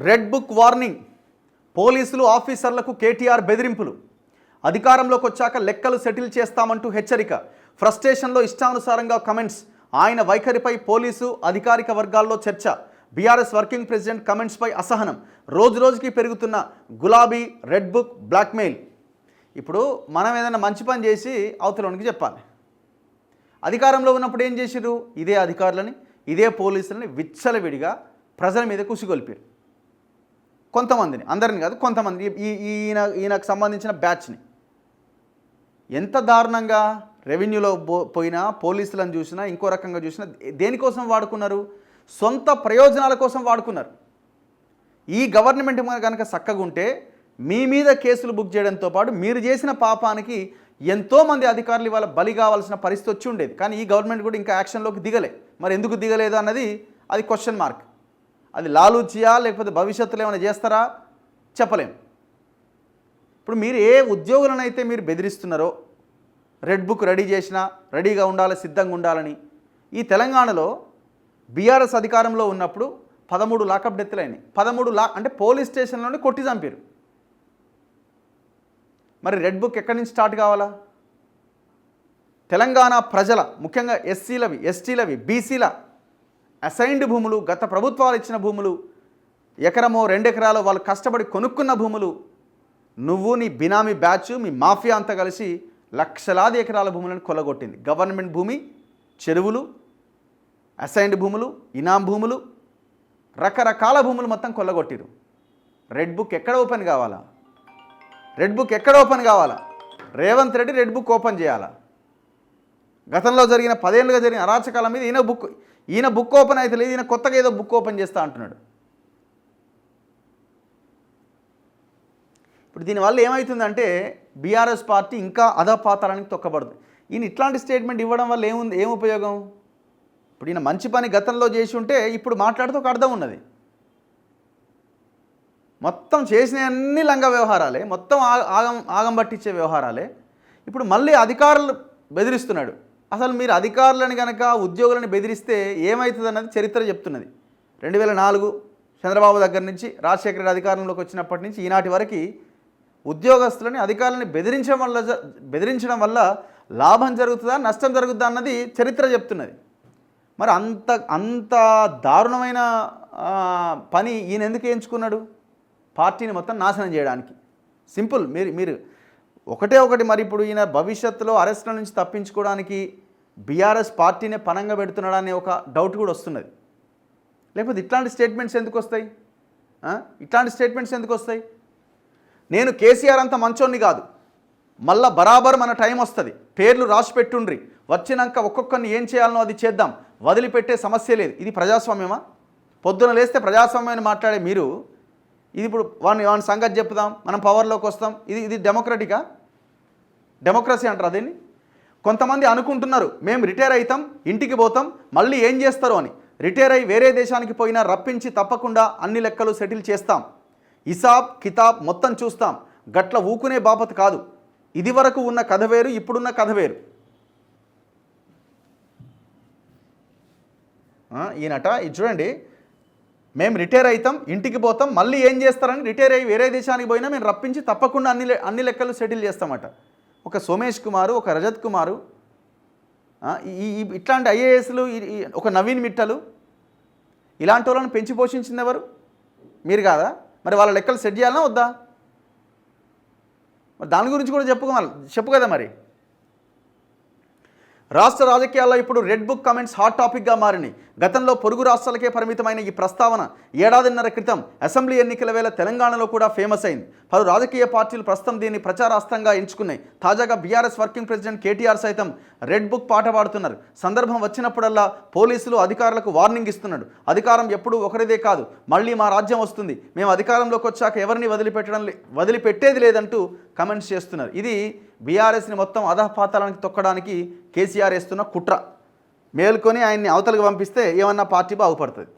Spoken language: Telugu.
Red book warning. పోలీసులు ఆఫీసర్లకు కేటీఆర్ బెదిరింపులు. అధికారంలోకి వచ్చాక లెక్కలు సెటిల్ చేస్తామంటూ హెచ్చరిక. ఫ్రస్ట్రేషన్లో ఇష్టానుసారంగా కమెంట్స్. ఆయన వైఖరిపై పోలీసు అధికారిక వర్గాల్లో చర్చ. బీఆర్ఎస్ వర్కింగ్ ప్రెసిడెంట్ కమెంట్స్పై అసహనం. రోజురోజుకి పెరుగుతున్న గులాబీ రెడ్ బుక్ బ్లాక్మెయిల్. ఇప్పుడు మనం ఏదైనా మంచి పని చేసి అవతలోనికి చెప్పాలి. అధికారంలో ఉన్నప్పుడు ఏం చేసిర్రు? ఇదే అధికారులని, ఇదే పోలీసులని విచ్చలవిడిగా ప్రజల మీద కుసిగొల్పారు. కొంతమందిని, అందరిని కాదు, కొంతమంది ఈయనకు సంబంధించిన బ్యాచ్ని. ఎంత దారుణంగా రెవెన్యూలో పోయినా, పోలీసులను చూసినా, ఇంకో రకంగా చూసినా దేనికోసం వాడుకున్నారు? సొంత ప్రయోజనాల కోసం వాడుకున్నారు. ఈ గవర్నమెంట్ కనుక చక్కగా ఉంటే మీ మీద కేసులు బుక్ చేయడంతో పాటు మీరు చేసిన పాపానికి ఎంతోమంది అధికారులు ఇవాళ బలి కావాల్సిన పరిస్థితి వచ్చి ఉండేది. కానీ ఈ గవర్నమెంట్ కూడా ఇంకా యాక్షన్లోకి దిగలే. మరి ఎందుకు దిగలేదు అన్నది అది క్వశ్చన్ మార్క్. అది లాలూచియా లేకపోతే భవిష్యత్తులో ఏమైనా చేస్తారా చెప్పలేం. ఇప్పుడు మీరు ఏ ఉద్యోగులనైతే మీరు బెదిరిస్తున్నారో, రెడ్ బుక్ రెడీ చేసినా రెడీగా ఉండాలి, సిద్ధంగా ఉండాలని, ఈ తెలంగాణలో బీఆర్ఎస్ అధికారంలో ఉన్నప్పుడు 13 లాకప్ డెత్తులు అయినాయి. 13 అంటే పోలీస్ స్టేషన్లోనే కొట్టి చంపారు. మరి రెడ్ బుక్ ఎక్కడి నుంచి స్టార్ట్ కావాలా? తెలంగాణ ప్రజల, ముఖ్యంగా ఎస్సీలవి, ఎస్టీలవి, బీసీల అసైన్డ్ భూములు, గత ప్రభుత్వాలు ఇచ్చిన భూములు, ఎకరమో 2 ఎకరాలు వాళ్ళు కష్టపడి కొనుక్కున్న భూములు, నువ్వు నీ బినామీ బ్యాచ్, మీ మాఫియా అంతా కలిసి లక్షలాది ఎకరాల భూములను కొల్లగొట్టింది. గవర్నమెంట్ భూమి, చెరువులు, అసైన్డ్ భూములు, ఇనాం భూములు, రకరకాల భూములు మొత్తం కొల్లగొట్టిరు. రెడ్ బుక్ ఎక్కడ ఓపెన్ కావాలా? రెడ్ బుక్ ఎక్కడ ఓపెన్ కావాలా? Revanth Reddy red book open చేయాలా? గతంలో జరిగిన 10 ఏళ్ళుగా జరిగిన అరాచకాల మీద ఈయన బుక్ ఓపెన్ అయితే లేదు, ఈయన కొత్తగా ఏదో బుక్ ఓపెన్ చేస్తా అంటున్నాడు. ఇప్పుడు దీనివల్ల ఏమవుతుందంటే బీఆర్ఎస్ పార్టీ ఇంకా అధపాతాళానికి తొక్కబడుతుంది. ఈయన ఇట్లాంటి స్టేట్మెంట్ ఇవ్వడం వల్ల ఏం ఉపయోగం? ఇప్పుడు ఈయన మంచి పని గతంలో చేసి ఉంటే ఇప్పుడు మాట్లాడితే ఒక అర్థం ఉన్నది. మొత్తం చేసిన అన్ని లంగ వ్యవహారాలే, మొత్తం ఆగం పట్టించే వ్యవహారాలే. ఇప్పుడు మళ్ళీ అధికారులు బెదిరిస్తున్నాడు. అసలు మీరు అధికారులను కనుక, ఉద్యోగులను బెదిరిస్తే ఏమవుతుంది అన్నది చరిత్ర చెప్తున్నది. 2004 చంద్రబాబు దగ్గర నుంచి రాజశేఖర రెడ్డి అధికారంలోకి వచ్చినప్పటి నుంచి ఈనాటి వరకు ఉద్యోగస్తులని, అధికారులని బెదిరించడం వల్ల లాభం జరుగుతుందా, నష్టం జరుగుతుందా అన్నది చరిత్ర చెప్తున్నది. మరి అంత దారుణమైన పని ఈయన ఎందుకు ఎంచుకున్నాడు? పార్టీని మొత్తం నాశనం చేయడానికి. సింపుల్. మీరు ఒకటి మరి ఇప్పుడు ఈయన భవిష్యత్తులో అరెస్టుల నుంచి తప్పించుకోవడానికి బీఆర్ఎస్ పార్టీనే పనంగా పెడుతున్నాడనే ఒక డౌట్ కూడా వస్తున్నది. లేకపోతే ఇట్లాంటి స్టేట్మెంట్స్ ఎందుకు వస్తాయి? నేను కేసీఆర్ అంత మంచోన్ని కాదు, మళ్ళా బరాబర్ మన టైం వస్తుంది, పేర్లు రాసి పెట్టుండ్రి, వచ్చినాక ఒక్కొక్కరిని ఏం చేయాలనో అది చేద్దాం, వదిలిపెట్టే సమస్య లేదు. ఇది ప్రజాస్వామ్యమా? పొద్దున లేస్తే ప్రజాస్వామ్యాన్ని మాట్లాడే మీరు ఇది ఇప్పుడు వాని సంగతి చెప్దాం, మనం పవర్లోకి వస్తాం, ఇది డెమోక్రటికా? డెమోక్రసీ అంటారు అదేంటి? కొంతమంది అనుకుంటున్నారు మేము రిటైర్ అవుతాం, ఇంటికి పోతాం, మళ్ళీ ఏం చేస్తారు అని. రిటైర్ అయ్యి వేరే దేశానికి పోయినా రప్పించి తప్పకుండా అన్ని లెక్కలు సెటిల్ చేస్తాం, హిసాబ్ కితాబ్ మొత్తం చూస్తాం, గట్ల ఊకునే బాపత్ కాదు. ఇది వరకు ఉన్న కథ వేరు, ఇప్పుడున్న కథ వేరు. ఈయనట ఇది చూడండి, మేము రిటైర్ అవుతాం, ఇంటికి పోతాం, మళ్ళీ ఏం చేస్తారని రిటైర్ అయ్యి వేరే దేశానికి పోయినా మేము రప్పించి తప్పకుండా అన్ని లెక్కలు సెటిల్ చేస్తామట. ఒక సోమేష్ కుమారు, ఒక రజత్ కుమారు, ఇట్లాంటి ఐఏఎస్లు, ఒక నవీన్ మిట్టలు, ఇలాంటి వాళ్ళని పెంచి పోషించింది ఎవరు? మీరు కాదా? మరి వాళ్ళ లెక్కలు సెట్ చేయాలన్నా వద్దా? మరి దాని గురించి కూడా చెప్పు కదా. మరి రాష్ట్ర రాజకీయాల్లో ఇప్పుడు రెడ్ బుక్ కమెంట్స్ హాట్ టాపిక్గా మారినాయి. గతంలో పొరుగు రాష్ట్రాలకే పరిమితమైన ఈ ప్రస్తావన 1.5 ఏళ్ల క్రితం అసెంబ్లీ ఎన్నికల వేళ తెలంగాణలో కూడా ఫేమస్ అయింది. పలు రాజకీయ పార్టీలు ప్రస్తుతం దీన్ని ప్రచారాస్త్రంగా ఎంచుకున్నాయి. తాజాగా బీఆర్ఎస్ వర్కింగ్ ప్రెసిడెంట్ కేటీఆర్ సైతం రెడ్ బుక్ పాట పాడుతున్నారు. సందర్భం వచ్చినప్పుడల్లా పోలీసులు అధికారులకు వార్నింగ్ ఇస్తున్నాడు. అధికారం ఎప్పుడూ ఒకరిదే కాదు, మళ్ళీ మా రాజ్యం వస్తుంది, మేము అధికారంలోకి వచ్చాక ఎవరిని వదిలిపెట్టేది లేదంటూ కమెంట్స్ చేస్తున్నారు. ఇది బీఆర్ఎస్ని మొత్తం అధపాతాళానికి తొక్కడానికి కేసీఆర్ వేస్తున్న కుట్ర. మేల్కొని ఆయన్ని అవతలకు పంపిస్తే ఏమన్నా పార్టీ బాగుపడుతుంది.